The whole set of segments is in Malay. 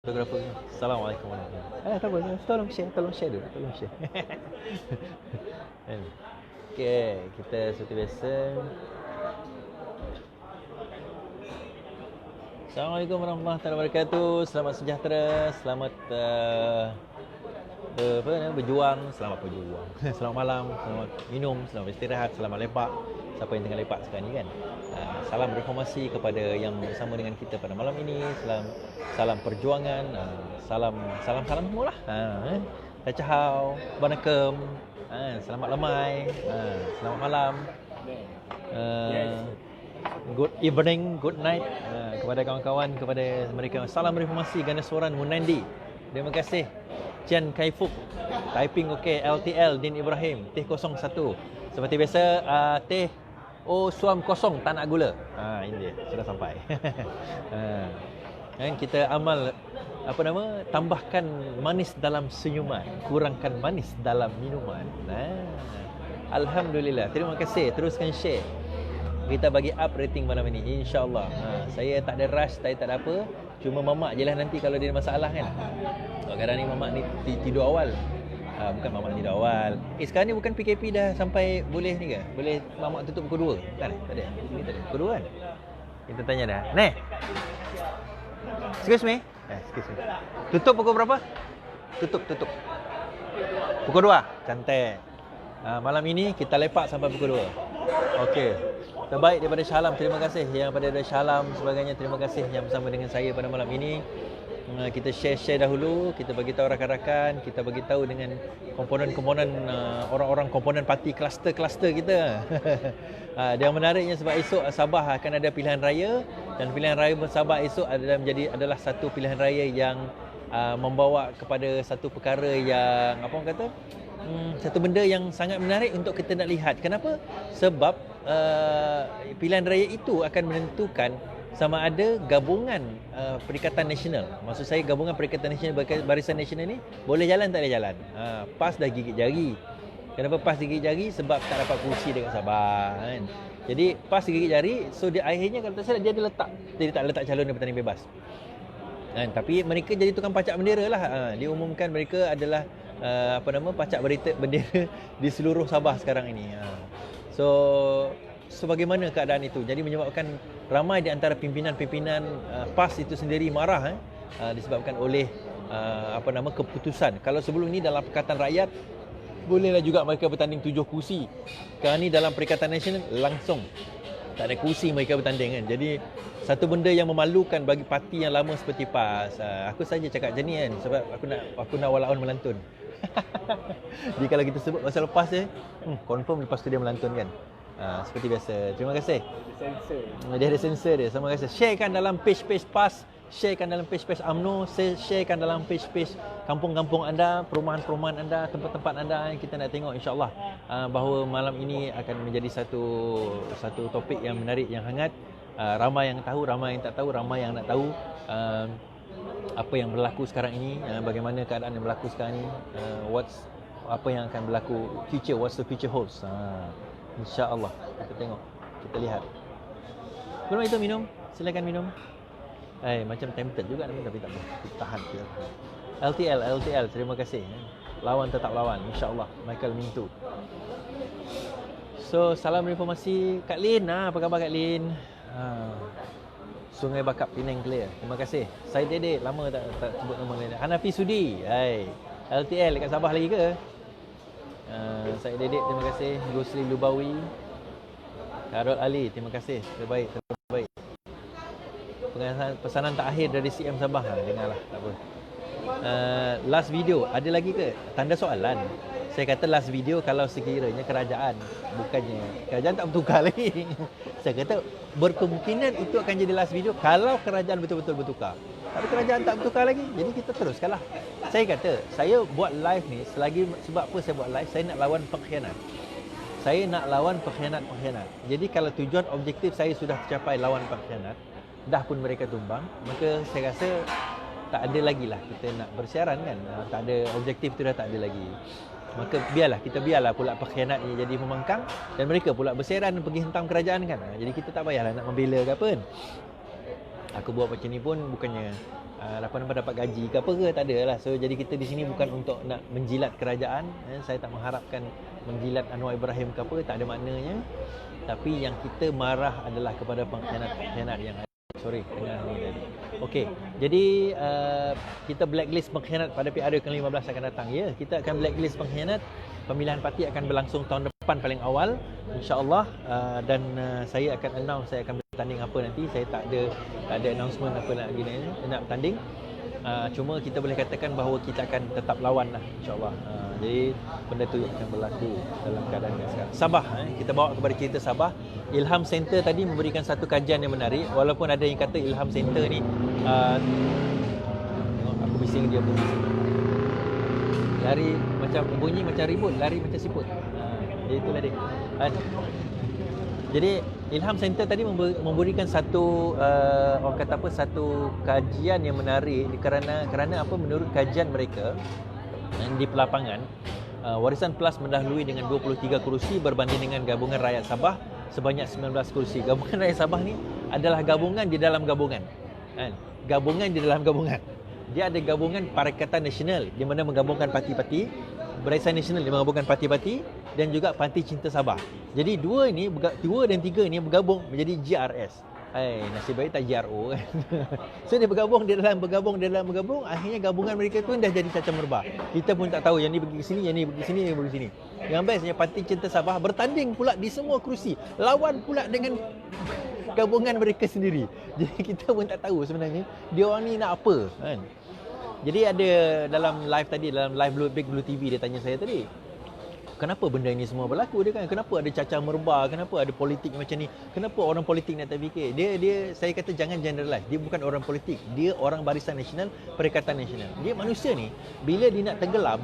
Fotografer. Assalamualaikum warahmatullahi wabarakatuh. Tak apa, tolong share dulu, tolong share. Kan? Okey, kita seperti biasa. Assalamualaikum warahmatullahi wabarakatuh. Selamat sejahtera, selamat berjuang, selamat berjuang. Selamat malam, selamat minum, selamat istirahat, selamat lepak. Siapa yang tengah lepak sekarang ni kan. Salam reformasi kepada yang bersama dengan kita pada malam ini. Salam perjuangan, salam semualah. Tachahau, Banakem, selamat lemai, selamat malam. Good evening, good night kepada kawan-kawan, kepada mereka. Salam reformasi Ganeswaran Munandi. Terima kasih. Cian Kaifuk, typing okey. LTL Din Ibrahim, teh 01. Seperti biasa, teh suam kosong tak nak gula. Ini dia, sudah sampai. Kan kita amal tambahkan manis dalam senyuman, kurangkan manis dalam minuman. Alhamdulillah. Terima kasih. Teruskan share. Kita bagi up rating malam ini, insya-Allah. Saya tak ada rush, saya tak ada apa. Cuma mamak je lah nanti kalau dia ada masalah kan. Kadang ni mamak ni tidur awal. Bukan mamak tidur awal. Sekarang ni bukan PKP dah sampai boleh ni ke? Boleh mamak tutup pukul 2? Tak ada. Ini tak ada. Pukul 2 kan? Kita tanya dah. Neh. Excuse me. Excuse me. Tutup pukul berapa? Tutup. Pukul 2. Cantik. Malam ini kita lepak sampai pukul 2. Okey. Terbaik daripada Syalam, terima kasih. Yang pada dari Syalam sebagainya, terima kasih yang bersama dengan saya pada malam ini. Kita share dahulu, kita bagi tahu rakan-rakan, kita bagi tahu dengan komponen-komponen orang-orang komponen parti kluster-kluster kita. Yang menariknya sebab esok Sabah akan ada pilihan raya, dan pilihan raya Sabah esok adalah satu pilihan raya yang membawa kepada satu perkara yang satu benda yang sangat menarik untuk kita nak lihat. Kenapa? Sebab pilihan raya itu akan menentukan sama ada gabungan Perikatan Nasional. Maksud saya gabungan Perikatan Nasional, Barisan Nasional ni boleh jalan tak boleh jalan. PAS dah gigit jari. Kenapa PAS gigit jari? Sebab tak dapat kursi dekat Sabah kan. Jadi PAS gigit jari, so dia akhirnya kalau tak salah dia tak letak calon di pertandingan bebas. Tapi mereka jadi tukang pacak bendera lah. Diumumkan mereka adalah pacak bendera di seluruh Sabah sekarang ini. So bagaimana keadaan itu? Jadi menyebabkan ramai di antara pimpinan-pimpinan PAS itu sendiri marah disebabkan oleh keputusan. Kalau sebelum ini dalam Perikatan Rakyat bolehlah juga mereka bertanding 7 kursi. Sekarang ni dalam Perikatan Nasional langsung tak ada kursi mereka bertanding kan. Jadi satu benda yang memalukan bagi parti yang lama seperti PAS. Aku saja cakap macam ni kan sebab aku nak walaupun melantun. Jadi kalau kita sebut pasal PAS confirm lepas tu dia melantun kan. Seperti biasa. Terima kasih. Dia ada sensor dia. Terima kasih. Sharekan dalam page-page PAS, sharekan dalam page-page UMNO, sharekan dalam page-page kampung-kampung anda, perumahan-perumahan anda, tempat-tempat anda yang kita nak tengok insya-Allah bahawa malam ini akan menjadi satu topik yang menarik, yang hangat. Ramai yang tahu, ramai yang tak tahu, ramai yang nak tahu apa yang berlaku sekarang ini, bagaimana keadaan yang berlaku sekarang ini, apa yang akan berlaku future, what's the future holds. InsyaAllah kita tengok, kita lihat. Belum itu minum, silakan minum. Macam tempted juga tapi tak apa, kita tahan. LTL, terima kasih. Lawan tetap lawan, insyaAllah. Michael Mintu. So salam reformasi Kak Lin. Apa khabar Kak Lin? Sungai Bakap Penang clear. Terima kasih. Saya Dedek, lama tak sebut nama lain. Hanafi Sudi. LTL dekat Sabah lagi ke? Saya Dedek, terima kasih. Gusli Lubawi, Karol Ali, terima kasih. Terbaik. Pesanan tak akhir dari CM Sabah. Dengarlah, tak apa. Last video, ada lagi ke? Tanda soalan. Saya kata last video kalau sekiranya kerajaan, bukannya kerajaan tak bertukar lagi. Saya kata berkemungkinan itu akan jadi last video kalau kerajaan betul-betul bertukar. Tapi kerajaan tak bertukar lagi, jadi kita teruskanlah. Saya kata, saya buat live ni sebab apa saya buat live? Saya nak lawan pengkhianat. Saya nak lawan pengkhianat. Jadi kalau tujuan objektif saya sudah tercapai lawan pengkhianat, dah pun mereka tumbang, maka saya rasa tak ada lagi lah kita nak bersiaran kan. Tak ada objektif tu, dah tak ada lagi. Maka biarlah pula pengkhianat ni jadi membangkang dan mereka pula bersiaran pergi hentang kerajaan kan. Jadi kita tak payahlah nak membela ke apa kan. Aku buat macam ni pun bukannya dapat gaji ke apa ke, tak ada lah. So jadi kita di sini bukan untuk nak menjilat kerajaan, saya tak mengharapkan menjilat Anwar Ibrahim ke apa, tak ada maknanya. Tapi yang kita marah adalah kepada pengkhianat yang ada. Sorry, dengar ni tadi. Okey, jadi kita blacklist pengkhianat pada PRU ke-15 akan datang. Ya, kita akan blacklist pengkhianat. Pemilihan parti akan berlangsung tahun depan paling awal, insya-Allah, dan saya akan announce saya akan bertanding apa nanti. Saya tak ada announcement apa nak bertanding. Cuma kita boleh katakan bahawa kita akan tetap lawan lah, insya-Allah. Jadi benda tu akan berlaku dalam keadaan yang sekarang. Sabah, kita bawa kepada cerita Sabah. Ilham Center tadi memberikan satu kajian yang menarik, walaupun ada yang kata Ilham Center ni aku bising dia pun bising. Lari macam bunyi macam ribut, lari macam siput. Jadi itulah dia. Jadi Ilham Center tadi memberikan satu orang kata apa, satu kajian yang menarik kerana apa, menurut kajian mereka di pelapangan, Warisan Plus mendahului dengan 23 kerusi berbanding dengan Gabungan Rakyat Sabah sebanyak 19 kerusi. Gabungan Rakyat Sabah ni adalah gabungan di dalam gabungan. Gabungan di dalam gabungan. Dia ada gabungan Perikatan Nasional di mana menggabungkan parti-parti, Barisan Nasional yang menggabungkan parti-parti, dan juga Parti Cinta Sabah. Jadi dua dan tiga ni bergabung menjadi GRS. Nasib baik tak GRO kan. So dia bergabung, akhirnya gabungan mereka tu dah jadi cacah merbah. Kita pun tak tahu yang ni pergi ke sini, yang ni pergi sini, yang pergi sini. Yang bestnya Parti Cinta Sabah bertanding pula di semua kerusi, lawan pula dengan gabungan mereka sendiri. Jadi kita pun tak tahu sebenarnya dia orang ni nak apa kan. Jadi ada dalam live Big Blue TV, dia tanya saya tadi, kenapa benda ini semua berlaku? Dia kan, kenapa ada cacah merbah, kenapa ada politik macam ni, kenapa orang politik nak terfikir? Saya kata jangan generalize. Dia bukan orang politik, dia orang Barisan Nasional, Perikatan Nasional. Dia manusia ni, bila dia nak tenggelam,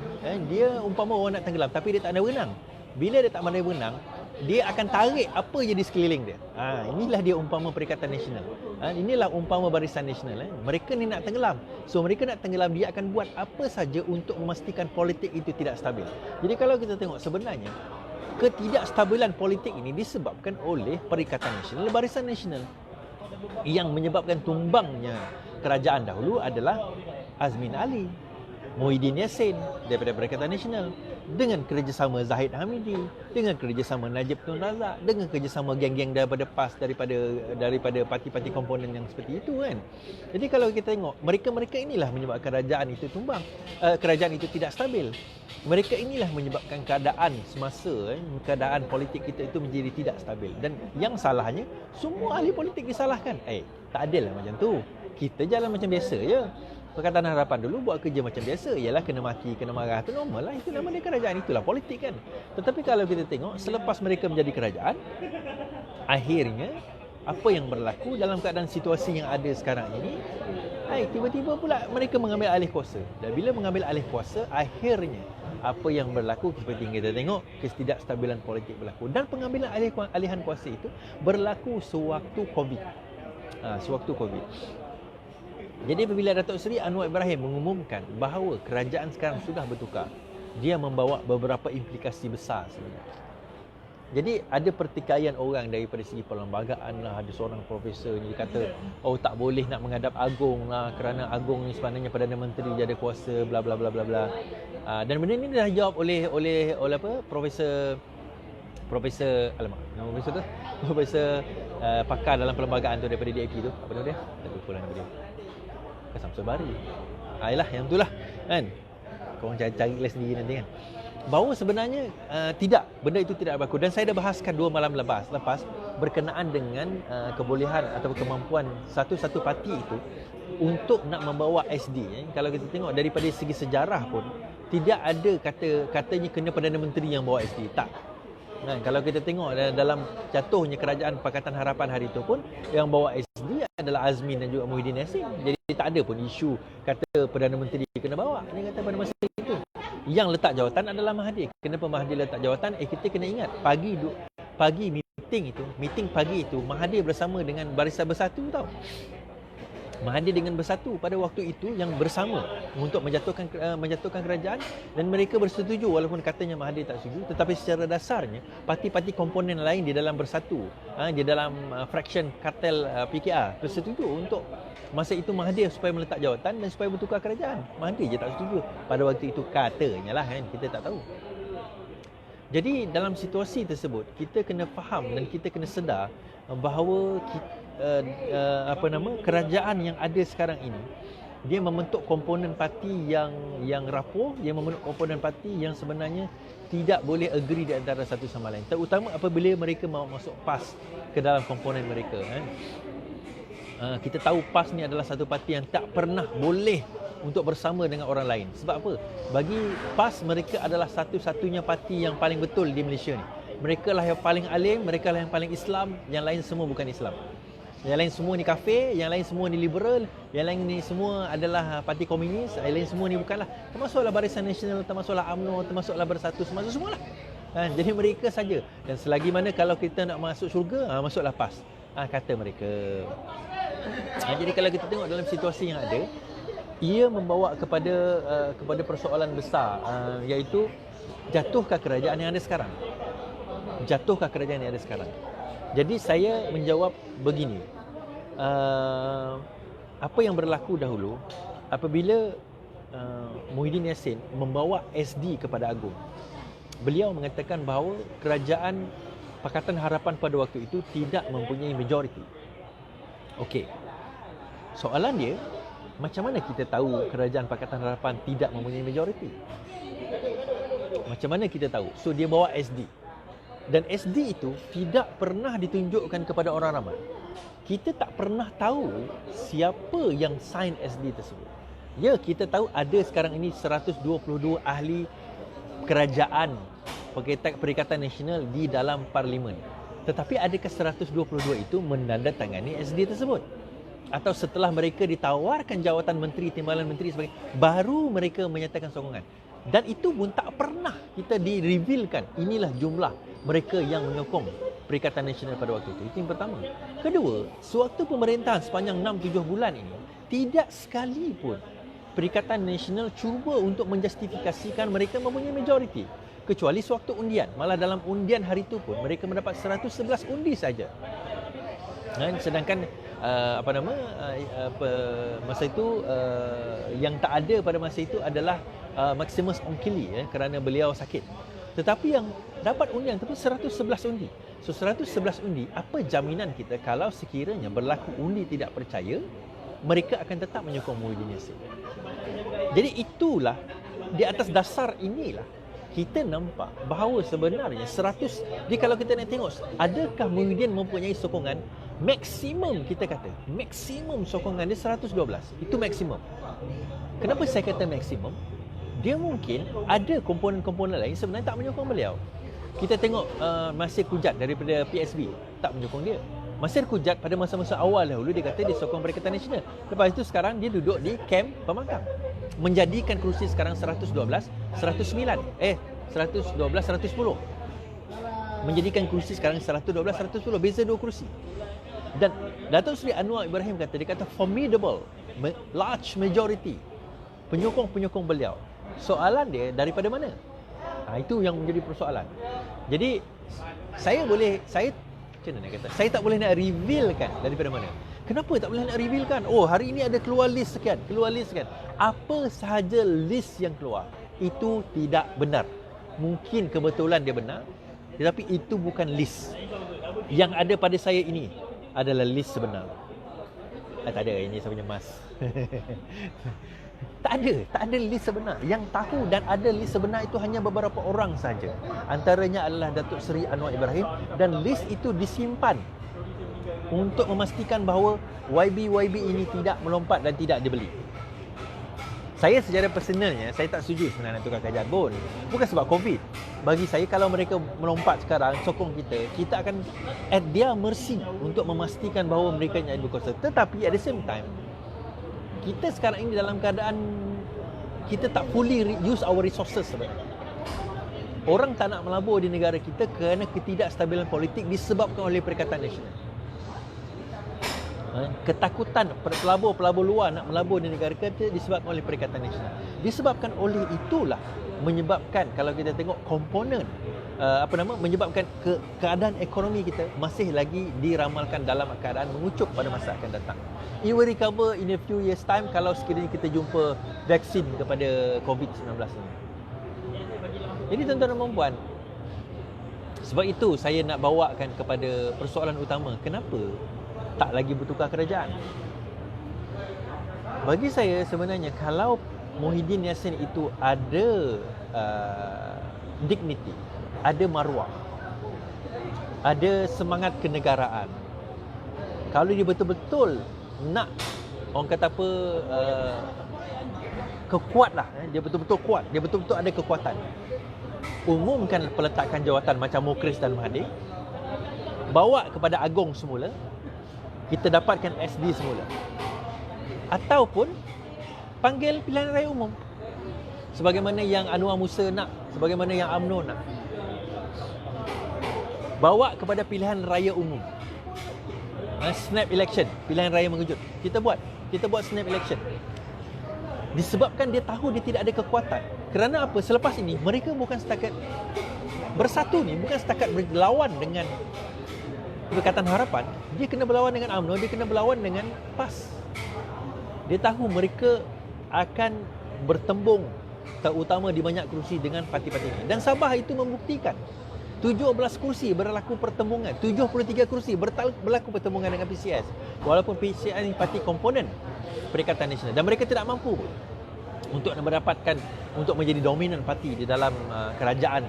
dia umpama orang nak tenggelam tapi dia tak ada wenang. Bila dia tak pandai wenang, dia akan tarik apa je di sekeliling dia. Inilah dia umpama Perikatan Nasional. Inilah umpama Barisan Nasional. Mereka ni nak tenggelam. So mereka nak tenggelam, dia akan buat apa saja untuk memastikan politik itu tidak stabil. Jadi kalau kita tengok, sebenarnya ketidakstabilan politik ini disebabkan oleh Perikatan Nasional, Barisan Nasional. Yang menyebabkan tumbangnya kerajaan dahulu adalah Azmin Ali, Muhyiddin Yassin daripada Perikatan Nasional, dengan kerjasama Zahid Hamidi, dengan kerjasama Najib Tun Razak, dengan kerjasama geng-geng daripada PAS, daripada parti-parti komponen yang seperti itu kan. Jadi kalau kita tengok, mereka inilah menyebabkan kerajaan itu tumbang, kerajaan itu tidak stabil. Mereka inilah menyebabkan keadaan semasa, keadaan politik kita itu menjadi tidak stabil. Dan yang salahnya, semua ahli politik disalahkan. Tak adil lah macam tu. Kita jalan macam biasa je. Pakatan Harapan dulu buat kerja macam biasa, ialah kena maki, kena marah, itu normal lah, itu nama dia kerajaan, itulah politik kan. Tetapi kalau kita tengok, selepas mereka menjadi kerajaan, akhirnya apa yang berlaku dalam keadaan situasi yang ada sekarang ini, tiba-tiba pula mereka mengambil alih kuasa. Dan bila mengambil alih kuasa, akhirnya apa yang berlaku seperti yang kita tengok, ketidakstabilan politik berlaku. Dan pengambilan alihan kuasa itu berlaku sewaktu COVID. Sewaktu COVID. Jadi apabila Datuk Seri Anwar Ibrahim mengumumkan bahawa kerajaan sekarang sudah bertukar, dia membawa beberapa implikasi besar sebenarnya. Jadi ada pertikaian orang daripada segi perlembagaan lah. Ada seorang profesor ni kata, tak boleh nak menghadap Agong lah, kerana Agong ni sebenarnya Perdana Menteri, dia ada kuasa, bla bla bla bla bla. Dan benda ni dah jawab oleh apa, Profesor alamak, nama profesor tu, Profesor pakar dalam perlembagaan tu daripada DAP tu, apa nama dia? Tak lupa lah nama dia. Samsul Bari. Yalah, yang itulah kan. Korang cari sendiri nanti kan. Bahawa sebenarnya tidak, benda itu tidak berlaku. Dan saya dah bahaskan 2 malam lepas berkenaan dengan kebolehan atau kemampuan satu-satu parti itu untuk nak membawa SD. Kalau kita tengok daripada segi sejarah pun, tidak ada katanya kena Perdana Menteri yang bawa SD. Tak. Kalau kita tengok dalam jatuhnya kerajaan Pakatan Harapan hari itu pun, yang bawa SD adalah Azmin dan juga Muhyiddin Yassin. Jadi tak ada pun isu kata Perdana Menteri kena bawa. Dia kata pada masa itu yang letak jawatan adalah Mahathir. Kenapa Mahathir letak jawatan? Kita kena ingat, pagi meeting pagi itu Mahathir bersama dengan Barisan Bersatu tau. Mahathir dengan bersatu pada waktu itu yang bersama untuk menjatuhkan kerajaan, dan mereka bersetuju walaupun katanya Mahathir tak setuju, tetapi secara dasarnya parti-parti komponen lain di dalam bersatu, di dalam fraction kartel PKR bersetuju untuk masa itu Mahathir supaya meletak jawatan dan supaya bertukar kerajaan. Mahathir je tak setuju pada waktu itu katanya lah, kan, kita tak tahu. Jadi dalam situasi tersebut kita kena faham dan kita kena sedar bahawa kerajaan yang ada sekarang ini dia membentuk komponen parti yang rapuh, dia membentuk komponen parti yang sebenarnya tidak boleh agree di antara satu sama lain, terutama apabila mereka mahu masuk PAS ke dalam komponen mereka, kan. Kita tahu PAS ni adalah satu parti yang tak pernah boleh untuk bersama dengan orang lain. Sebab apa? Bagi PAS, mereka adalah satu-satunya parti yang paling betul di Malaysia ni. Mereka lah yang paling alim, mereka lah yang paling Islam, yang lain semua bukan Islam. Yang lain semua ni kafir, yang lain semua ni liberal, yang lain ni semua adalah parti komunis, yang lain semua ni bukanlah. Termasuklah Barisan Nasional, termasuklah UMNO, termasuklah Bersatu, termasuk semualah. Jadi mereka saja. Dan selagi mana kalau kita nak masuk syurga, masuklah PAS. Kata mereka. Jadi kalau kita tengok dalam situasi yang ada, ia membawa kepada persoalan besar, iaitu jatuhkah kerajaan yang ada sekarang. Jatuhkah kerajaan yang ada sekarang. Jadi saya menjawab begini. Apa yang berlaku dahulu apabila Muhyiddin Yassin membawa SD kepada Agong, beliau mengatakan bahawa kerajaan Pakatan Harapan pada waktu itu tidak mempunyai majoriti. Okey. Soalan dia, macam mana kita tahu kerajaan Pakatan Harapan tidak mempunyai majoriti? Macam mana kita tahu? So dia bawa SD. Dan SD itu tidak pernah ditunjukkan kepada orang ramai. Kita tak pernah tahu siapa yang sign SD tersebut. Ya, kita tahu ada sekarang ini 122 ahli kerajaan Perikatan Nasional di dalam parlimen. Tetapi adakah 122 itu menandatangani SD tersebut? Atau setelah mereka ditawarkan jawatan menteri, timbalan menteri sebagainya, baru mereka menyatakan sokongan? Dan itu pun tak pernah kita di-revealkan. Inilah jumlah mereka yang menyokong Perikatan Nasional pada waktu itu. Itu yang pertama. Kedua, sewaktu pemerintahan sepanjang 6-7 bulan ini, tidak sekali pun Perikatan Nasional cuba untuk menjustifikasikan mereka mempunyai majoriti. Kecuali sewaktu undian. Malah dalam undian hari itu pun mereka mendapat 111 undi saja. Sedangkan masa itu yang tak ada pada masa itu adalah Maximus Ongkili, kerana beliau sakit. Tetapi yang dapat undian itu pun 111 undi. So 111 undi, apa jaminan kita kalau sekiranya berlaku undi tidak percaya, mereka akan tetap menyokong Muhyiddin Yassin. Jadi itulah, di atas dasar inilah kita nampak bahawa sebenarnya 100, jadi kalau kita nak tengok adakah Muhyiddin mempunyai sokongan, maksimum kita kata, maksimum sokongan dia 112. Itu maksimum. Kenapa saya kata maksimum? Dia mungkin ada komponen-komponen lain sebenarnya tak menyokong beliau. Kita tengok Masir Kujat daripada PSB, tak menyokong dia. Masir Kujat pada masa-masa awal dahulu dia kata dia sokong Perikatan Nasional. Lepas itu sekarang dia duduk di kem pembangkang. Menjadikan kerusi sekarang 112, 109. 112, 110. Menjadikan kerusi sekarang 112, 110. Beza 2 kerusi. Dan Datuk Seri Anwar Ibrahim kata, dia kata formidable, large majority penyokong-penyokong beliau. Soalan dia daripada mana? Itu yang menjadi persoalan. Jadi saya macam mana nak kata? Saya tak boleh nak revealkan daripada mana. Kenapa tak boleh nak revealkan? Oh, hari ini ada keluar list sekian, Apa sahaja list yang keluar, itu tidak benar. Mungkin kebetulan dia benar, tetapi itu bukan list. Yang ada pada saya ini adalah list sebenar. Tak ada, ini saya punya mas. Tak ada list sebenar. Yang tahu dan ada list sebenar itu hanya beberapa orang saja. Antaranya adalah Datuk Seri Anwar Ibrahim, dan list itu disimpan untuk memastikan bahawa YB ini tidak melompat dan tidak dibeli. Saya secara personalnya, saya tak setuju sebenarnya nak tukar kerajaan pun. Bukan sebab COVID. Bagi saya, kalau mereka melompat sekarang, sokong kita akan at their mercy untuk memastikan bahawa mereka yang berkuasa. Tetapi at the same time, kita sekarang ini dalam keadaan kita tak fully use our resources sebenarnya. Orang tak nak melabur di negara kita kerana ketidakstabilan politik disebabkan oleh Perikatan Nasional. Ketakutan pelabur-pelabur luar nak melabur di negara kita disebabkan oleh Perikatan Nasional. Disebabkan oleh itulah menyebabkan, kalau kita tengok komponen menyebabkan keadaan ekonomi kita masih lagi diramalkan dalam keadaan mengucup pada masa akan datang. It will recover in a few years time kalau sekiranya kita jumpa vaksin kepada COVID-19 ini. Jadi tuan-tuan dan puan, sebab itu saya nak bawakan kepada persoalan utama, kenapa tak lagi bertukar kerajaan? Bagi saya sebenarnya, kalau Muhyiddin Yassin itu ada dignity, ada maruah, ada semangat kenegaraan, kalau dia betul-betul nak, orang kata apa, kekuat lah, dia betul-betul kuat, dia betul-betul ada kekuatan, umumkan peletakan jawatan macam Mukhris dan Mahathir, bawa kepada Agong semula, kita dapatkan SD semula, ataupun panggil pilihan raya umum sebagaimana yang Anwar Musa nak, sebagaimana yang UMNO nak, bawa kepada pilihan raya umum, snap election, pilihan raya mengejut, kita buat snap election. Disebabkan dia tahu dia tidak ada kekuatan. Kerana apa? Selepas ini mereka bukan setakat bersatu ni, bukan setakat berlawan dengan Perikatan Harapan, dia kena berlawan dengan UMNO, dia kena berlawan dengan PAS. Dia tahu mereka akan bertembung terutama di banyak kerusi dengan parti-parti ini. Dan Sabah itu membuktikan 17 kursi berlaku pertembungan, 73 kursi berlaku pertembungan dengan PCS. Walaupun PCS ini parti komponen Perikatan Nasional, dan mereka tidak mampu untuk mendapatkan, untuk menjadi dominan parti di dalam kerajaan.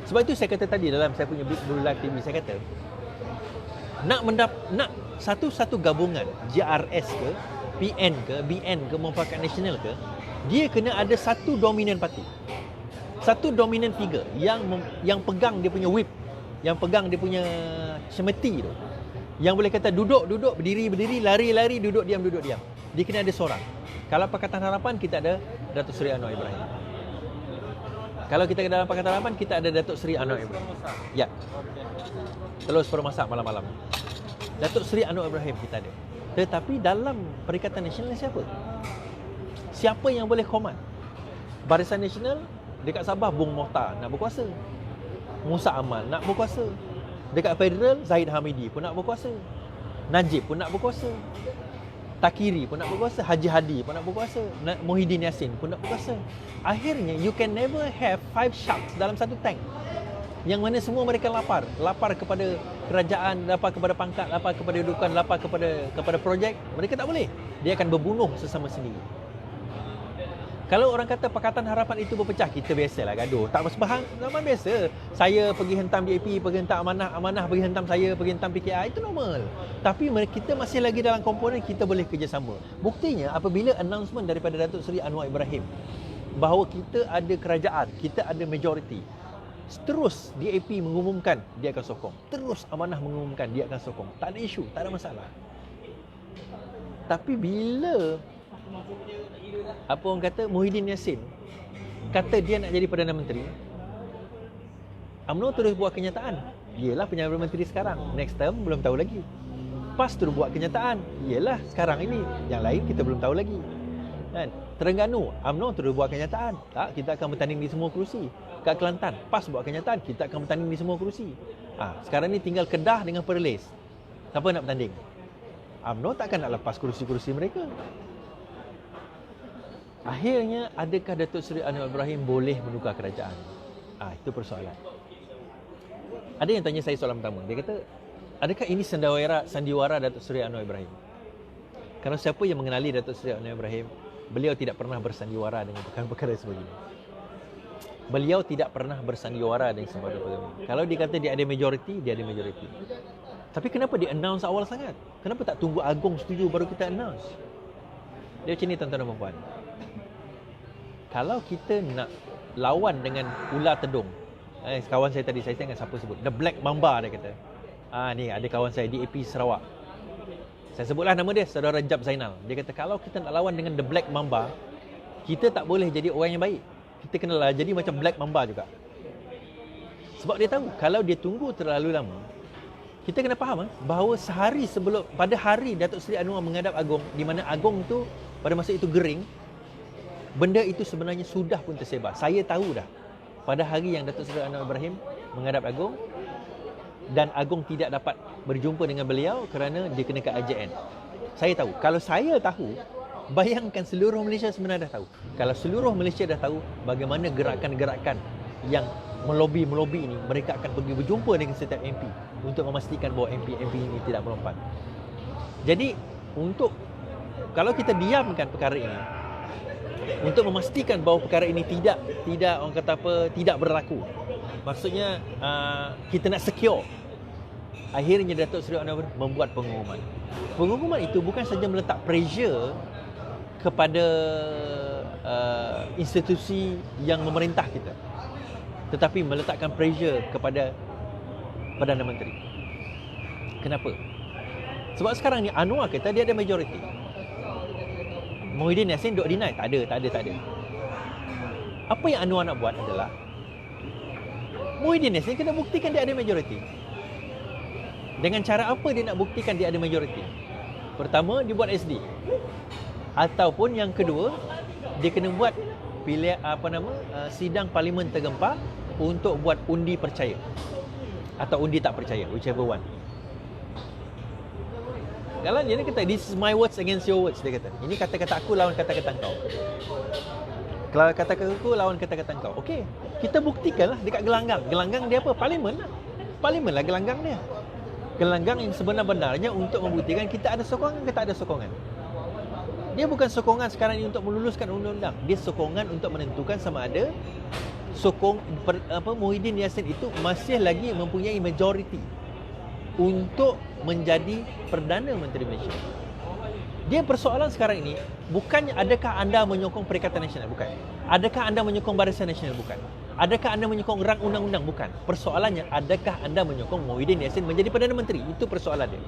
Sebab itu saya kata tadi dalam saya punya Big Blue Live TV, saya kata nak satu gabungan JRS ke, PN ke, BN ke, Mufakat Nasional ke, dia kena ada satu dominan parti, satu dominan figure yang pegang dia punya whip, yang pegang dia punya semeti tu, yang boleh kata duduk, berdiri, lari, duduk, diam. Dia kena ada seorang. Kalau Pakatan Harapan, kita ada Datuk Seri Anwar Ibrahim. Kalau kita dalam Pakatan Harapan, kita ada Datuk Seri Anwar Ibrahim. Ya. Telur permasak malam-malam. Datuk Seri Anwar Ibrahim kita ada. Tetapi dalam Perikatan Nasional siapa? Siapa yang boleh command? Barisan Nasional dekat Sabah, Bung Mohtar nak berkuasa. Musa Amal nak berkuasa. Dekat Federal, Zahid Hamidi pun nak berkuasa. Najib pun nak berkuasa. Takiri pun nak berkuasa. Haji Hadi pun nak berkuasa. Muhyiddin Yassin pun nak berkuasa. Akhirnya, you can never have 5 sharks dalam satu tank, yang mana semua mereka lapar kepada kerajaan, lapar kepada pangkat, lapar kepada kedudukan, lapar kepada projek. Mereka tak boleh. Dia akan berbunuh sesama sendiri. Kalau orang kata Pakatan Harapan itu berpecah, kita biasalah gaduh. Tak bersebahang, zaman biasa. Saya pergi hentam DAP, pergi hentam Amanah pergi hentam saya, pergi hentam PKR, itu normal. Tapi kita masih lagi dalam komponen, kita boleh kerjasama. Buktinya apabila announcement daripada Datuk Seri Anwar Ibrahim bahawa kita ada kerajaan, kita ada majoriti, terus DAP mengumumkan dia akan sokong, terus Amanah mengumumkan dia akan sokong. Tak ada isu, tak ada masalah. Tapi bila orang kata Muhyiddin Yassin kata dia nak jadi Perdana Menteri, UMNO terus buat kenyataan, ialah Perdana Menteri sekarang, next term belum tahu lagi. PAS terus buat kenyataan, ialah sekarang ini, yang lain kita belum tahu lagi. Kan? Terengganu, UMNO terus buat kenyataan, tak, kita akan bertanding di semua kerusi. Kat Kelantan, PAS buat kenyataan, kita akan bertanding di semua kerusi. Sekarang ni tinggal Kedah dengan Perlis. Siapa nak bertanding? UMNO takkan nak lepas kerusi-kerusi mereka. Akhirnya, adakah Datuk Seri Anwar Ibrahim boleh menukar kerajaan? Itu persoalan. Ada yang tanya saya soalan pertama. Dia kata, adakah ini sandiwara Datuk Seri Anwar Ibrahim? Kalau siapa yang mengenali Datuk Seri Anwar Ibrahim, beliau tidak pernah bersandiwara dengan perkara-perkara sebegini. Beliau tidak pernah bersandiwara dengan perkara-perkara. Kalau dia kata dia ada majoriti, dia ada majoriti. Tapi kenapa dia announce awal sangat? Kenapa tak tunggu Agong setuju baru kita announce? Dia macam ni, tuan-tuan dan puan. Kalau kita nak lawan dengan ular tedung, kawan saya tadi, saya ingat siapa sebut, The Black Mamba, dia kata. Ni ada kawan saya DAP Sarawak, saya sebutlah nama dia, Saudara Jab Zainal. Dia kata kalau kita nak lawan dengan The Black Mamba, kita tak boleh jadi orang yang baik, kita kena jadi macam Black Mamba juga. Sebab dia tahu kalau dia tunggu terlalu lama, kita kena faham bahawa sehari sebelum, pada hari Datuk Seri Anwar menghadap Agong, di mana Agong tu pada masa itu gering, benda itu sebenarnya sudah pun tersebar. Saya tahu dah pada hari yang Datuk Seri Anwar Ibrahim menghadap Agong, dan Agong tidak dapat berjumpa dengan beliau kerana dia kena ke AJN. Saya tahu. Kalau saya tahu, bayangkan seluruh Malaysia sebenarnya dah tahu. Kalau seluruh Malaysia dah tahu bagaimana gerakan-gerakan yang melobi ini, mereka akan pergi berjumpa dengan setiap MP untuk memastikan bahawa MP ini tidak melompat. Jadi kalau kita diamkan perkara ini, untuk memastikan bahawa perkara ini tidak orang kata apa, tidak berlaku, maksudnya kita nak secure, akhirnya Datuk Seri Anwar membuat pengumuman. Pengumuman itu bukan saja meletak pressure kepada institusi yang memerintah kita, tetapi meletakkan pressure kepada Perdana Menteri. Kenapa? Sebab sekarang ni Anwar kata dia ada majoriti. Muhyiddin Yassin duk deny, tak ada. Apa yang Anwar nak buat adalah Muhyiddin Yassin kena buktikan dia ada majoriti. Dengan cara apa dia nak buktikan dia ada majoriti? Pertama, dia buat SD. Ataupun yang kedua, dia kena buat sidang parlimen tergempar untuk buat undi percaya atau undi tak percaya, whichever one. Kalau dia kata, this is my words against your words, dia kata. Ini kata-kata aku lawan kata-kata kau. Kalau kata-kata aku lawan kata-kata kau. Okey, kita buktikanlah dekat gelanggang. Gelanggang dia apa? Parlimen lah. Parlimen lah gelanggang dia. Gelanggang yang sebenar-benarnya untuk membuktikan kita ada sokongan ke tak ada sokongan. Dia bukan sokongan sekarang ini untuk meluluskan undang-undang. Dia sokongan untuk menentukan sama ada Muhyiddin Yassin itu masih lagi mempunyai majoriti untuk menjadi Perdana Menteri Malaysia. Dia persoalan sekarang ini bukannya adakah anda menyokong Perikatan Nasional, bukan. Adakah anda menyokong Barisan Nasional, bukan. Adakah anda menyokong rang undang-undang, bukan. Persoalannya adakah anda menyokong Muhyiddin Yassin menjadi Perdana Menteri. Itu persoalan dia.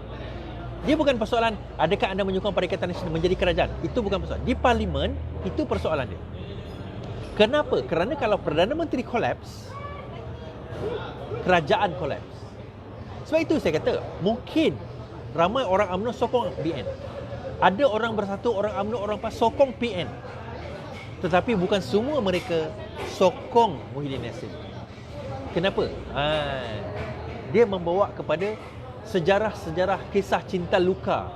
Dia bukan persoalan adakah anda menyokong Perikatan Nasional menjadi kerajaan. Itu bukan persoalan. Di parlimen itu persoalan dia. Kenapa? Kerana kalau Perdana Menteri kolaps, kerajaan kolaps. Sebab itu saya kata, mungkin ramai orang UMNO sokong BN. Ada orang Bersatu, orang UMNO, orang PAS sokong PN. Tetapi bukan semua mereka sokong Muhyiddin Yassin. Kenapa? Dia membawa kepada sejarah-sejarah kisah cinta luka.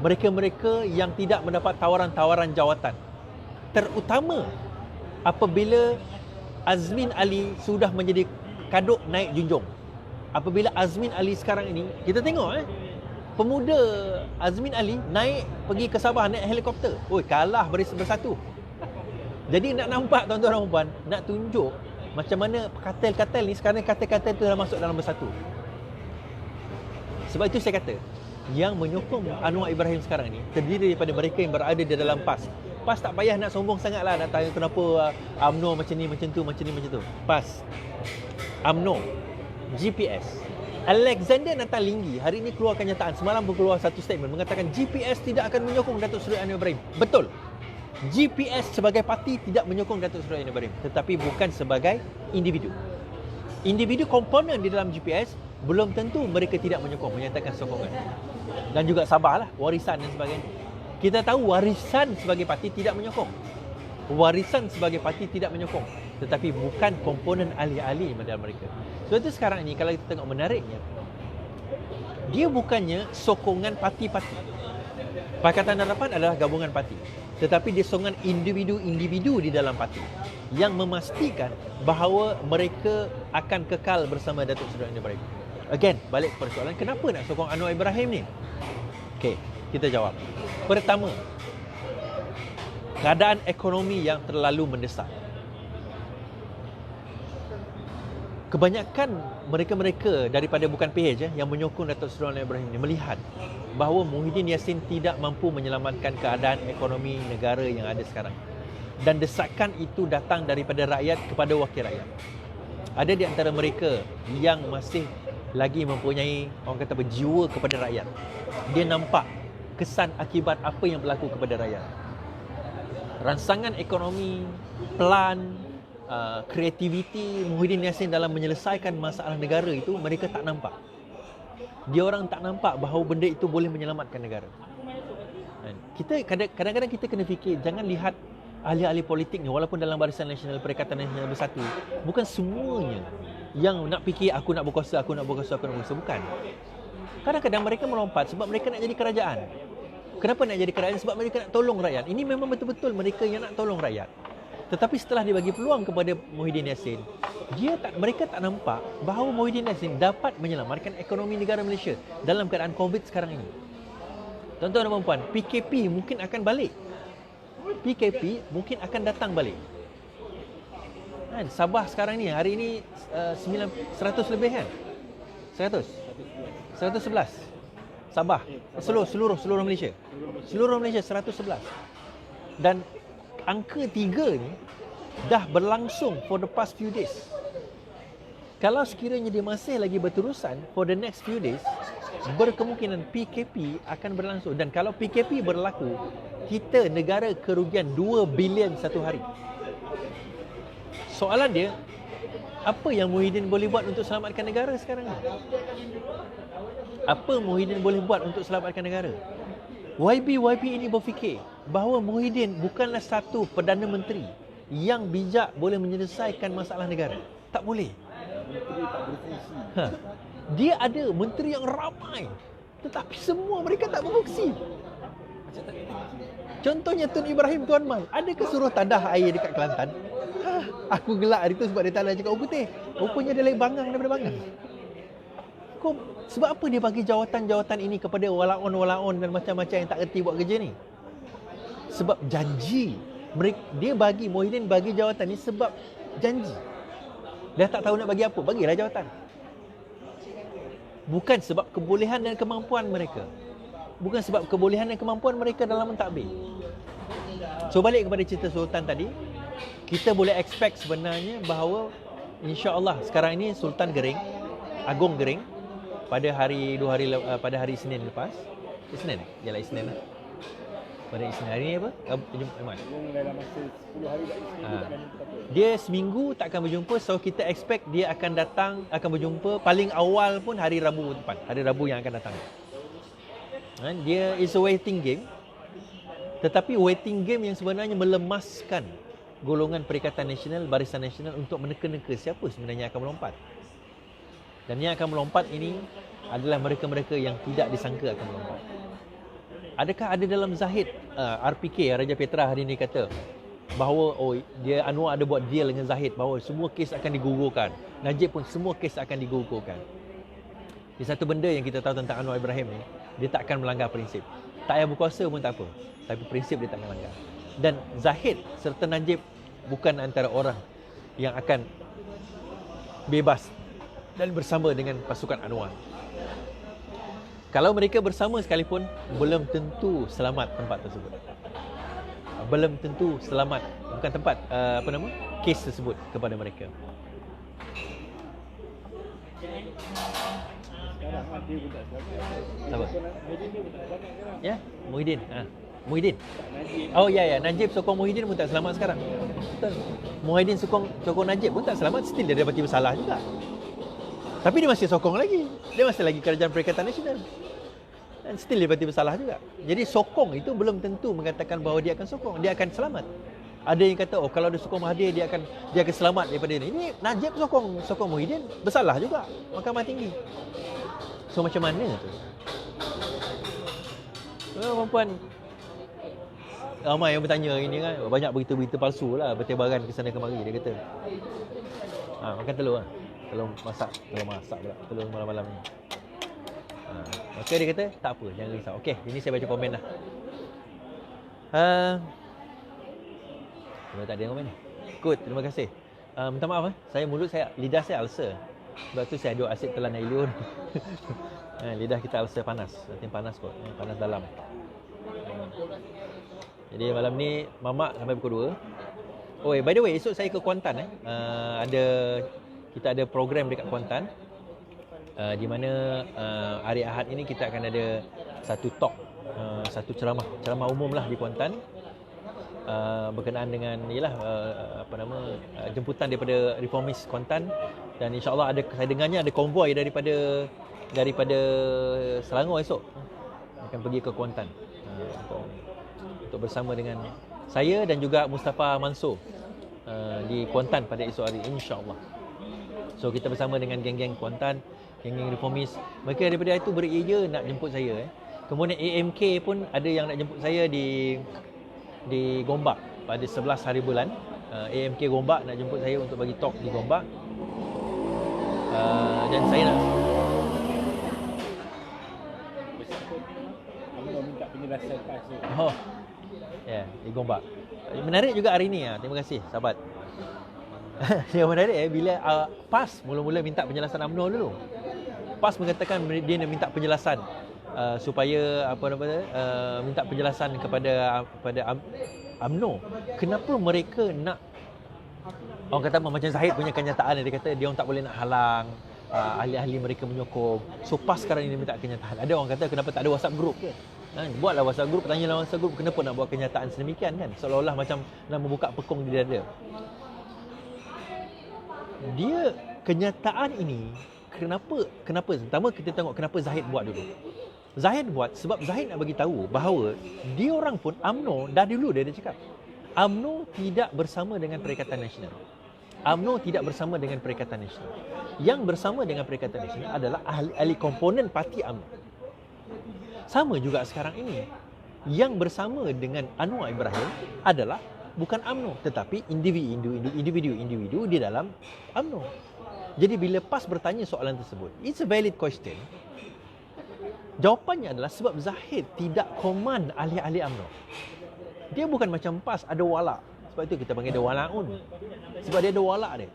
Mereka-mereka yang tidak mendapat tawaran-tawaran jawatan. Terutama apabila Azmin Ali sudah menjadi kaduk naik junjung. Apabila Azmin Ali sekarang ini, kita tengok pemuda Azmin Ali naik pergi ke Sabah naik helikopter. Kalah Bersatu. Jadi nak nampak tuan-tuan dan puan, nak tunjuk macam mana kartel-kartel ni sekarang, kartel-kartel tu dah masuk dalam Bersatu. Sebab itu saya kata, yang menyokong Anwar Ibrahim sekarang ni terdiri daripada mereka yang berada di dalam PAS. PAS tak payah nak sombong sangatlah nak tanya kenapa UMNO macam ni, macam tu, macam ni, macam tu. PAS, UMNO, GPS. Alexander Natalinggi hari ini keluar kenyataan, semalam berkeluar satu statement mengatakan GPS tidak akan menyokong Datuk Seri Anwar Ibrahim. Betul. GPS sebagai parti tidak menyokong Datuk Seri Anwar Ibrahim, tetapi bukan sebagai individu. Individu komponen di dalam GPS belum tentu mereka tidak menyokong, menyatakan sokongan. Dan juga Sabahlah, Warisan dan sebagainya. Kita tahu Warisan sebagai parti tidak menyokong. Warisan sebagai parti tidak menyokong, tetapi bukan komponen ahli-ahli dalam mereka. Sebab itu sekarang ini kalau kita tengok menariknya, dia bukannya sokongan parti-parti. Pakatan Harapan adalah gabungan parti, tetapi dia sokongan individu-individu di dalam parti yang memastikan bahawa mereka akan kekal bersama Datuk Seri Anwar Ibrahim. Again, balik ke persoalan kenapa nak sokong Anwar Ibrahim ni? Okey, kita jawab. Pertama, keadaan ekonomi yang terlalu mendesak. Kebanyakan mereka-mereka daripada bukan PH yang menyokong Datuk Seri Anwar Ibrahim ni melihat bahawa Muhyiddin Yassin tidak mampu menyelamatkan keadaan ekonomi negara yang ada sekarang. Dan desakan itu datang daripada rakyat kepada wakil rakyat. Ada di antara mereka yang masih lagi mempunyai orang kata berjiwa kepada rakyat. Dia nampak kesan akibat apa yang berlaku kepada rakyat. Ransangan ekonomi, plan, kreativiti Muhyiddin Yassin dalam menyelesaikan masalah negara itu mereka tak nampak. Dia orang tak nampak bahawa benda itu boleh menyelamatkan negara. Kita kadang-kadang kita kena fikir, jangan lihat ahli-ahli politik ni, walaupun dalam Barisan Nasional, Perikatan Nasional Bersatu, bukan semuanya yang nak fikir aku nak berkuasa, aku nak berkuasa, aku nak berkuasa. Bukan. Kadang-kadang mereka melompat sebab mereka nak jadi kerajaan. Kenapa nak jadi kerajaan? Sebab mereka nak tolong rakyat. Ini memang betul-betul mereka yang nak tolong rakyat. Tetapi setelah dia bagi peluang kepada Muhyiddin Yassin, mereka tak nampak bahawa Muhyiddin Yassin dapat menyelamatkan ekonomi negara Malaysia dalam keadaan COVID sekarang ini. Tuan-tuan dan puan, PKP mungkin akan balik. PKP mungkin akan datang balik. Kan, Sabah sekarang ni, hari ini 100 lebih kan? 100? 111. Sabah. Seluruh Malaysia. Seluruh Malaysia 111. Dan angka 3 ni dah berlangsung for the past few days. Kalau sekiranya dia masih lagi berterusan for the next few days, berkemungkinan PKP akan berlangsung. Dan kalau PKP berlaku, kita negara kerugian 2 bilion satu hari. Soalan dia, apa yang Muhyiddin boleh buat untuk selamatkan negara sekarang ni? Apa Muhyiddin boleh buat untuk selamatkan negara? YB ini berfikir bahawa Muhyiddin bukanlah satu Perdana Menteri yang bijak boleh menyelesaikan masalah negara. Tak boleh. Dia ada menteri yang ramai, tetapi semua mereka tak berfungsi. Contohnya Tun Ibrahim Tuan Mal, adakah suruh tadah air dekat Kelantan? Aku gelak hari tu sebab dia tak nak cakap putih. Rupanya dia lagi bangang daripada bangang. Sebab apa dia bagi jawatan-jawatan ini kepada walaon-walaon dan macam-macam yang tak erti buat kerja ni? Sebab janji. Muhyiddin bagi jawatan ni sebab janji. Dia tak tahu nak bagi apa, bagilah jawatan. Bukan sebab kebolehan dan kemampuan mereka. Bukan sebab kebolehan dan kemampuan mereka dalam mentadbir. So balik kepada cerita Sultan tadi, kita boleh expect sebenarnya bahawa insya-Allah sekarang ini Sultan Gering, Agong Gering, pada hari Isnin lepas. Isnin? Yalah Isnin lah. Pada Isnin hari ni apa? Jumaat. Dalam masa 10 hari tak dia seminggu tak akan berjumpa, so kita expect dia akan berjumpa paling awal pun hari Rabu depan, hari Rabu yang akan datang. Dia is a waiting game, tetapi waiting game yang sebenarnya melemaskan golongan Perikatan Nasional, Barisan Nasional untuk meneka-neka siapa sebenarnya akan melompat. Dan yang akan melompat ini adalah mereka-mereka yang tidak disangka akan melompat. Adakah ada dalam Zahid RPK Raja Petra hari ini kata bahawa Anwar ada buat deal dengan Zahid bahawa semua kes akan digugurkan. Najib pun semua kes akan digugurkan. Ini satu benda yang kita tahu tentang Anwar Ibrahim ni, dia tak akan melanggar prinsip. Tak payah berkuasa pun tak apa, tapi prinsip dia tak akan langgar. Dan Zahid serta Najib bukan antara orang yang akan bebas dan bersama dengan pasukan Anwar. Kalau mereka bersama sekalipun, belum tentu selamat tempat tersebut. Belum tentu selamat, bukan tempat, kes tersebut kepada mereka. Apa? Ya, Muhyiddin. Muhyiddin. Oh ya, Najib sokong Muhyiddin pun tak selamat sekarang. Betul. Muhyiddin sokong Najib pun tak selamat, still dia dapati bersalah juga. Tapi dia masih sokong lagi. Dia masih lagi Kerajaan Perikatan Nasional. Dan still dia berarti bersalah juga. Jadi sokong itu belum tentu mengatakan bahawa dia akan sokong, dia akan selamat. Ada yang kata, kalau dia sokong Mahathir dia akan selamat daripada ini. Ini Najib sokong Muhyiddin, bersalah juga Mahkamah Tinggi. So macam mana tu? Puan-puan ramai yang bertanya ini kan, banyak berita-berita palsu lah, bertebaran ke sana kemari dia kata. Makan telur lah. Telur masak pula. Telur malam-malam ni. Maka dia kata, tak apa, jangan risau. Okey, ini saya baca komen dah. Tak ada komen ni. Good, terima kasih. Minta maaf lidah saya ulcer. Sebab tu saya duk asyik telan air liur. Lidah kita ulcer panas. Nanti panas kot, panas dalam. Jadi malam ni mamak sampai pukul 2. Oh, by the way, esok saya ke Kuantan. Kita ada program dekat Kuantan, di mana hari Ahad ini kita akan ada satu talk, satu ceramah umum lah di Kuantan, berkenaan dengan jemputan daripada Reformis Kuantan. Dan insya-Allah saya dengarnya ada konvoi daripada daripada Selangor esok akan pergi ke Kuantan untuk bersama dengan saya dan juga Mustafa Mansur di Kuantan pada esok hari, insya-Allah. So kita bersama dengan geng-geng Kuantan, geng-geng reformis. Mereka daripada itu beria nak jemput saya. Kemudian AMK pun ada yang nak jemput saya di Gombak pada 11 hari bulan. AMK Gombak nak jemput saya untuk bagi talk di Gombak. Dan saya nak minta penjelasan PAS tu. Oh. Ya, di Gombak. Menarik juga hari ni. Terima kasih sahabat. Yang menarik bila PAS mula-mula minta penjelasan UMNO dulu. PAS mengatakan dia nak minta penjelasan supaya minta penjelasan kepada UMNO. Kenapa mereka nak, orang kata macam Zahid punya kenyataan, dia kata dia orang tak boleh nak halang ahli-ahli mereka menyokong. So PAS sekarang ini minta kenyataan. Ada orang kata kenapa tak ada WhatsApp group ke? Buatlah WhatsApp group, tanyalah WhatsApp group, kenapa nak buat kenyataan sedemikian kan? Seolah-olah macam nak membuka pekong di dada. Dia kenyataan ini kenapa? Pertama kita tengok kenapa Zahid buat dulu. Zahid buat sebab Zahid nak bagi tahu bahawa dia orang pun UMNO dah dulu dia cakap. UMNO tidak bersama dengan Perikatan Nasional. UMNO tidak bersama dengan Perikatan Nasional. Yang bersama dengan Perikatan Nasional adalah ahli komponen parti UMNO. Sama juga sekarang ini. Yang bersama dengan Anwar Ibrahim adalah bukan UMNO tetapi individu di dalam UMNO. Jadi bila PAS bertanya soalan tersebut, it's a valid question. Jawapannya adalah sebab Zahid tidak command ahli-ahli UMNO. Dia bukan macam PAS ada walak. Sebab itu kita panggil dia walaun. Sebab dia ada walak dia.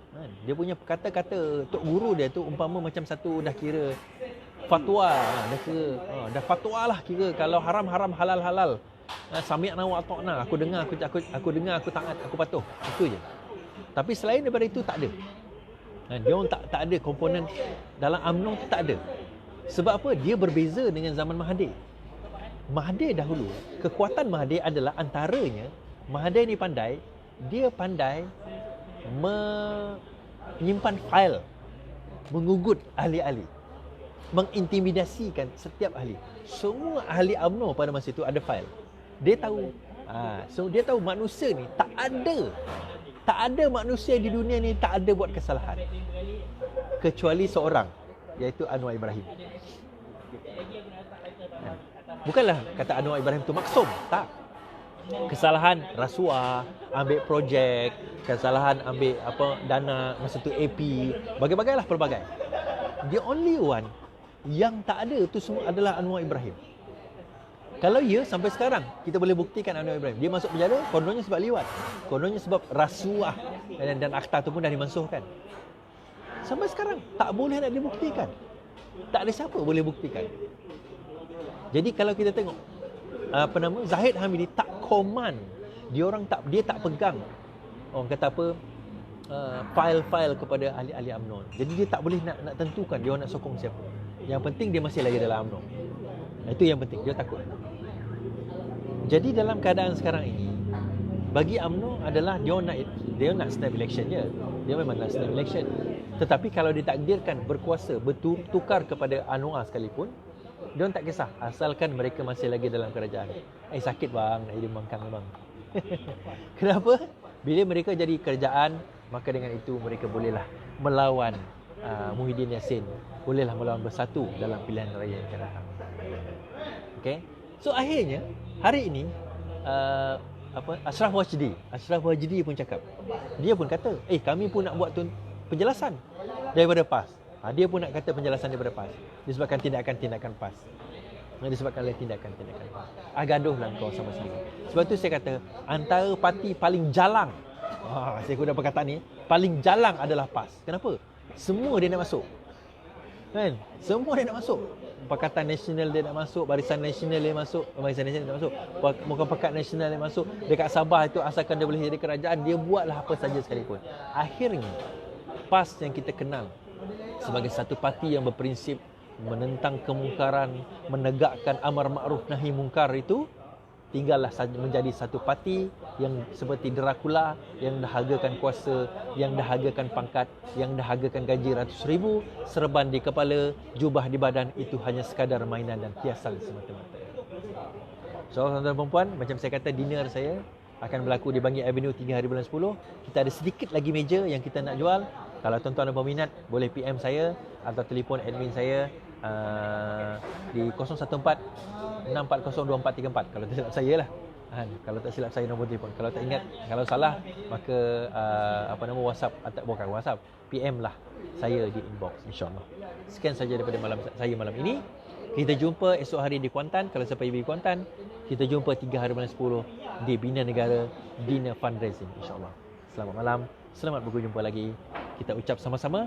Dia punya kata-kata tok guru dia tu umpama macam satu dah kira fatwa, dah fatwa lah kira kalau haram halal. Sami'na wa ata'na, aku dengar aku taat, aku patuh. Itu je. Tapi selain daripada itu tak ada. Dia orang tak ada komponen dalam UMNO tu, tak ada. Sebab apa? Dia berbeza dengan zaman Mahathir. Mahathir dahulu, kekuatan Mahathir adalah antaranya Mahathir ni pandai, dia pandai menyimpan fail, mengugut ahli-ahli, mengintimidasikan setiap ahli. Semua ahli UMNO pada masa itu ada fail. Dia tahu. So dia tahu manusia ni tak ada manusia di dunia ni tak ada buat kesalahan. Kecuali seorang, iaitu Anwar Ibrahim. Bukanlah kata Anwar Ibrahim tu maksum, tak. Kesalahan rasuah, ambil projek, kesalahan ambil dana masa tu AP, bagai-bagailah pelbagai. The only one yang tak ada tu semua adalah Anwar Ibrahim. Kalau ya, sampai sekarang kita boleh buktikan Anwar Ibrahim. Dia masuk penjara, kononnya sebab liwat. Kononnya sebab rasuah dan akta tu pun dah dimansuhkan. Sampai sekarang tak boleh nak dibuktikan. Tak ada siapa boleh buktikan. Jadi kalau kita tengok Zahid Hamidi tak command. Dia tak pegang, orang kata file-file kepada ahli-ahli UMNO. Jadi dia tak boleh nak tentukan dia nak sokong siapa. Yang penting dia masih lagi dalam UMNO. Itu yang penting, dia takut. Jadi dalam keadaan sekarang ini, bagi UMNO adalah dia nak snap election je. Dia memang nak snap election. Tetapi kalau ditakdirkan berkuasa, bertukar kepada Anwar sekalipun, dia tak kisah, asalkan mereka masih lagi dalam kerajaan. Sakit bang, nak jadi bangkang bang. Kenapa? Bila mereka jadi kerajaan, maka dengan itu mereka bolehlah melawan Muhyiddin Yassin, bolehlah melawan bersatu dalam pilihan raya yang akan datang. Okay? So akhirnya hari ini Ashraf Wajdi pun cakap, dia pun kata, kami pun nak buat penjelasan daripada PAS. Dia pun nak kata penjelasan daripada PAS disebabkan tindakan-tindakan PAS. Disebabkan oleh tindakan-tindakan PAS. Gaduhlah kau sama sendiri. Sebab tu saya kata antara parti paling jalang, saya guna perkataan ni, paling jalang adalah PAS. Kenapa? Semua dia nak masuk. Kan? Semua dia nak masuk. Pakatan Nasional dia nak masuk, Barisan Nasional dia masuk, Barisan Nasional dia nak masuk, Muka Pekat Nasional dia masuk. Dekat Sabah itu asalkan dia boleh jadi kerajaan, dia buatlah apa saja sekalipun. Akhirnya PAS yang kita kenal sebagai satu parti yang berprinsip menentang kemungkaran, menegakkan amar ma'ruf nahi mungkar itu tinggallah menjadi satu parti yang seperti Dracula, yang dahagakan kuasa, yang dahagakan pangkat, yang dahagakan gaji ratus ribu, serban di kepala, jubah di badan, itu hanya sekadar mainan dan hiasan semata-mata. So, tuan-tuan dan perempuan, macam saya kata, dinner saya akan berlaku di Bangi Avenue 3 hari bulan 10. Kita ada sedikit lagi meja yang kita nak jual. Kalau tuan-tuan ada berminat, boleh PM saya atau telefon admin saya di 014-640-2434. Kalau tak silap saya lah. Kalau tak silap saya nombor telefon. Kalau tak ingat, kalau salah, maka WhatsApp, bukan WhatsApp, PM lah saya di inbox, insyaAllah. Sekian saja daripada saya malam ini. Kita jumpa esok hari di Kuantan. Kalau siapa pergi Kuantan, kita jumpa 3 hari bulan 10 di Bina Negara Dinner Fundraising, insyaAllah. Selamat malam, selamat berjumpa lagi. Kita ucap sama-sama,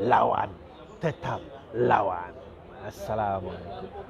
lawan, tetap lawan. Assalamualaikum.